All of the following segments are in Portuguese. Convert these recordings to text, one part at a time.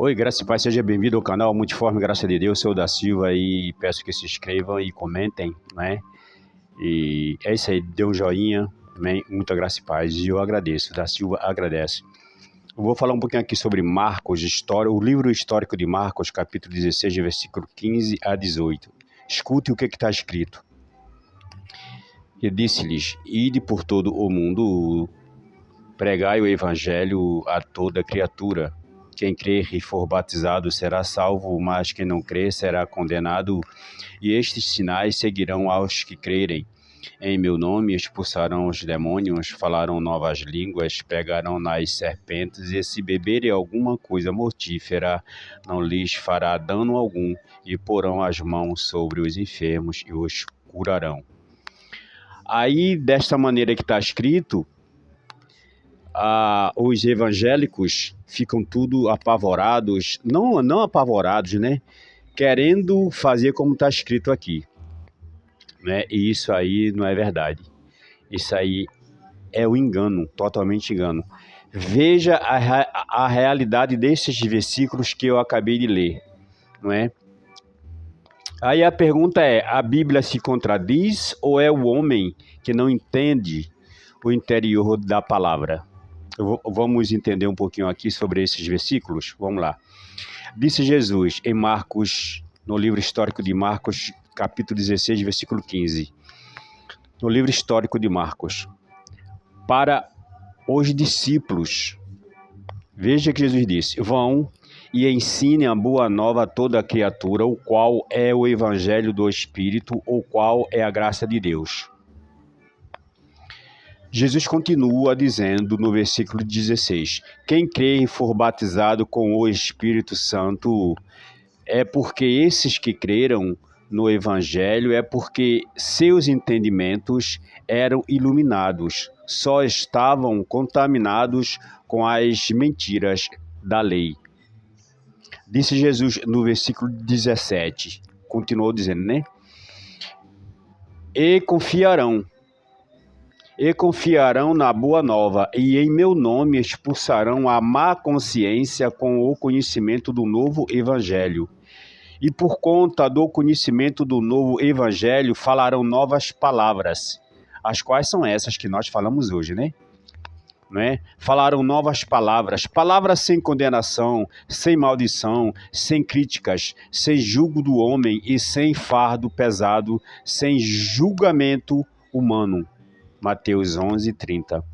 Oi, graça e paz, seja bem-vindo ao canal Multiforme Graça de Deus, sou da Silva e peço que se inscrevam e comentem, né? E é isso aí, dê um joinha, amém? Muita graça e paz e eu agradeço, da Silva agradece. Eu vou falar um pouquinho aqui sobre Marcos, história, o livro histórico de Marcos, capítulo 16, versículo 15 a 18. Escute o que está escrito. E disse-lhes, ide por todo o mundo, pregai o evangelho a toda criatura. Quem crer e for batizado será salvo, mas quem não crer será condenado. E estes sinais seguirão aos que crerem. Em meu nome expulsarão os demônios, falarão novas línguas, pegarão nas serpentes, e se beberem alguma coisa mortífera, não lhes fará dano algum, e porão as mãos sobre os enfermos e os curarão. Aí, desta maneira que está escrito, os evangélicos ficam tudo apavorados, não apavorados, né? Querendo fazer como está escrito aqui, né? E isso aí não é verdade. Isso aí é o engano, totalmente engano. Veja a realidade desses versículos que eu acabei de ler, não é? Aí a pergunta é, a Bíblia se contradiz ou é o homem que não entende o interior da palavra? Vamos entender um pouquinho aqui sobre esses versículos? Vamos lá. Disse Jesus em Marcos, no livro histórico de Marcos, capítulo 16, versículo 15. No livro histórico de Marcos. Para os discípulos, veja que Jesus disse, vão e ensinem a boa nova a toda criatura, o qual é o evangelho do Espírito, o qual é a graça de Deus. Jesus continua dizendo no versículo 16, quem crê e for batizado com o Espírito Santo é porque esses que creram no Evangelho é porque seus entendimentos eram iluminados, só estavam contaminados com as mentiras da lei. Disse Jesus no versículo 17, continuou dizendo, né? E confiarão na boa nova, e em meu nome expulsarão a má consciência com o conhecimento do novo evangelho. E por conta do conhecimento do novo evangelho, falarão novas palavras, as quais são essas que nós falamos hoje, né? Falaram novas palavras, palavras sem condenação, sem maldição, sem críticas, sem julgo do homem e sem fardo pesado, sem julgamento humano. Mateus 11, 30.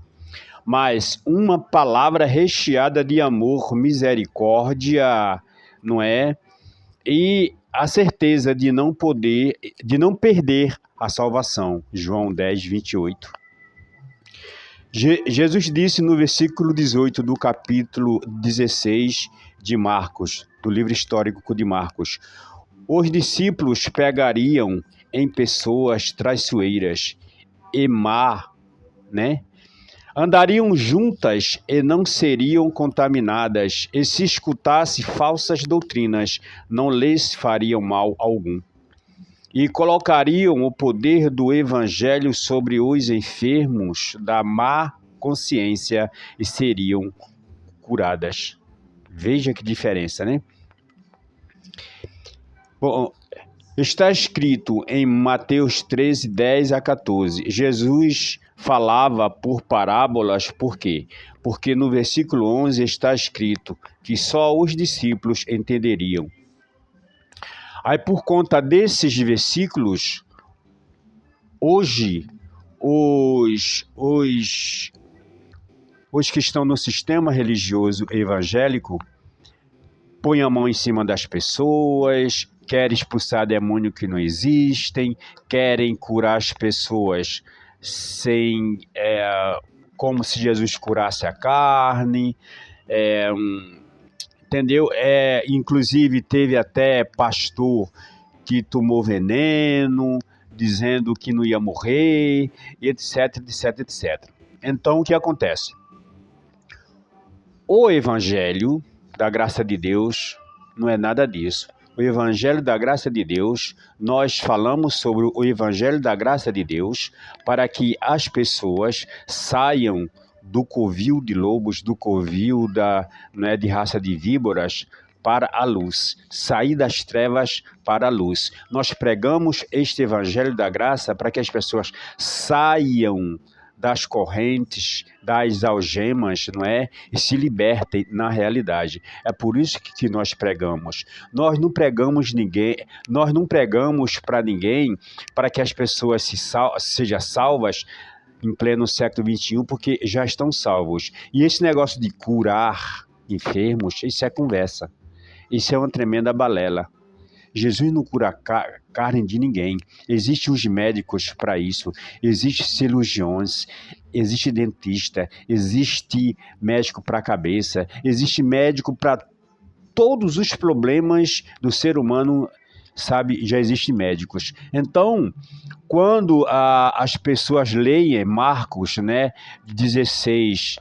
Mas uma palavra recheada de amor, misericórdia, não é? E a certeza de não perder a salvação. João 10, 28. Jesus disse no versículo 18 do capítulo 16 de Marcos, do livro histórico de Marcos, os discípulos pegariam em pessoas traiçoeiras e né? Andariam juntas e não seriam contaminadas, e se escutasse falsas doutrinas, não lhes fariam mal algum. E colocariam o poder do evangelho sobre os enfermos da má consciência e seriam curadas. Veja que diferença, né? Bom, está escrito em Mateus 13, 10 a 14. Jesus falava por parábolas, por quê? Porque no versículo 11 está escrito que só os discípulos entenderiam. Aí, por conta desses versículos, hoje, os que estão no sistema religioso evangélico põem a mão em cima das pessoas, querem expulsar demônio que não existem, querem curar as pessoas como se Jesus curasse a carne, entendeu? Inclusive teve até pastor que tomou veneno, dizendo que não ia morrer, etc, etc, etc. Então, o que acontece? O Evangelho da graça de Deus não é nada disso. O Evangelho da graça de Deus, nós falamos sobre o Evangelho da graça de Deus para que as pessoas saiam do covil de lobos, do covil de raça de víboras, para a luz, sair das trevas para a luz. Nós pregamos este evangelho da graça para que as pessoas saiam das correntes, das algemas, não é? E se libertem na realidade. É por isso que nós pregamos. Nós não pregamos para ninguém para que as pessoas sejam salvas em pleno século XXI, porque já estão salvos. E esse negócio de curar enfermos, isso é conversa. Isso é uma tremenda balela. Jesus não cura carne de ninguém. Existem os médicos para isso. Existem cirurgiões, existe dentista, existe médico para a cabeça, existe médico para todos os problemas do ser humano, sabe? Já existem médicos. Então, quando as pessoas leem Marcos, né, 16,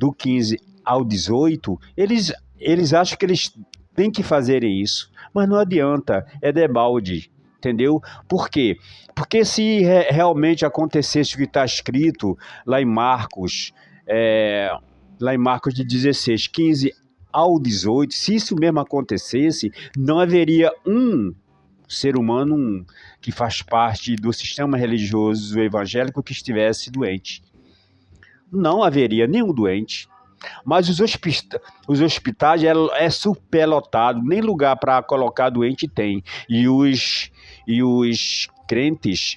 do 15 ao 18, eles acham que eles têm que fazer isso. Mas não adianta, é debalde, entendeu? Por quê? Porque se realmente acontecesse o que está escrito lá em Marcos, de 16, 15 ao 18, se isso mesmo acontecesse, não haveria um ser humano que faz parte do sistema religioso evangélico que estivesse doente. Não haveria nenhum doente. Mas os hospitais é superlotado, nem lugar para colocar doente tem. E os crentes,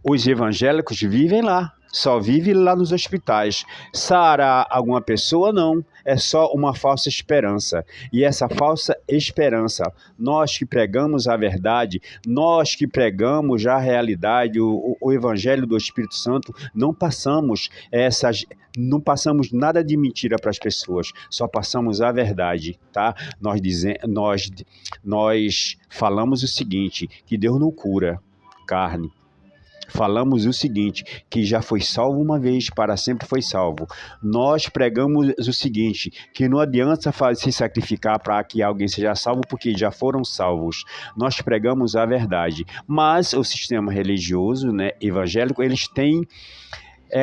os evangélicos vivem lá, só vivem lá nos hospitais. Sarar alguma pessoa, não. É só uma falsa esperança. E essa falsa esperança, nós que pregamos a verdade, nós que pregamos a realidade, o Evangelho do Espírito Santo, não passamos nada de mentira para as pessoas, só passamos a verdade, tá? Nós falamos o seguinte, que Deus não cura carne. Falamos o seguinte, que já foi salvo uma vez, para sempre foi salvo. Nós pregamos o seguinte, que não adianta se sacrificar para que alguém seja salvo, porque já foram salvos. Nós pregamos a verdade. Mas o sistema religioso, né, evangélico, eles têm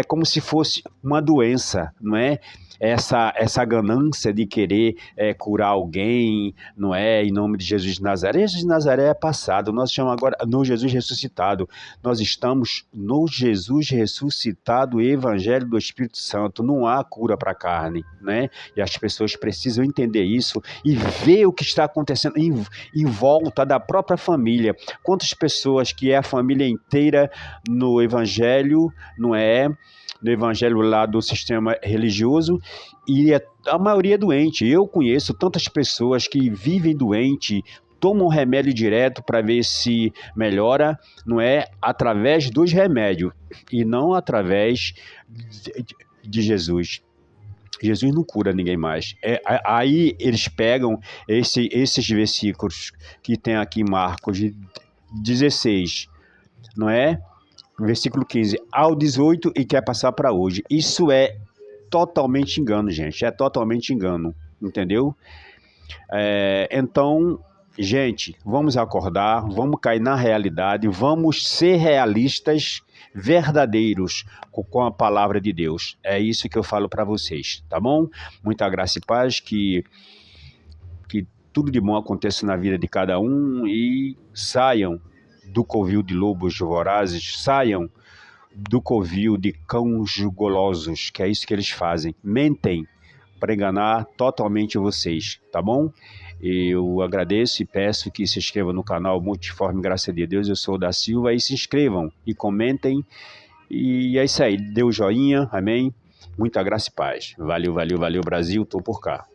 como se fosse uma doença, não é? Essa ganância de querer curar alguém, não é? Em nome de Jesus de Nazaré. Jesus de Nazaré é passado, nós estamos agora no Jesus ressuscitado. Nós estamos no Jesus ressuscitado, Evangelho do Espírito Santo. Não há cura para a carne, né? E as pessoas precisam entender isso e ver o que está acontecendo em volta da própria família. Quantas pessoas que é a família inteira no Evangelho, não é? No evangelho lá do sistema religioso, e a maioria é doente. Eu conheço tantas pessoas que vivem doente, tomam remédio direto para ver se melhora, não é? Através dos remédios e não através de Jesus. Jesus não cura ninguém mais. Aí eles pegam esses versículos que tem aqui em Marcos 16, não é? Versículo 15 ao 18 e quer passar para hoje. Isso é totalmente engano, gente. É totalmente engano, entendeu? Então, gente, vamos acordar, vamos cair na realidade, vamos ser realistas, verdadeiros com a palavra de Deus. É isso que eu falo para vocês, tá bom? Muita graça e paz, que tudo de bom aconteça na vida de cada um e saiam do covil de lobos vorazes, saiam do covil de cães golosos, que é isso que eles fazem. Mentem para enganar totalmente vocês, tá bom? Eu agradeço e peço que se inscrevam no canal Multiforme Graça de Deus. Eu sou o da Silva e se inscrevam e comentem. E é isso aí, dê o joinha, amém? Muita graça e paz. Valeu, valeu, valeu, Brasil, tô por cá.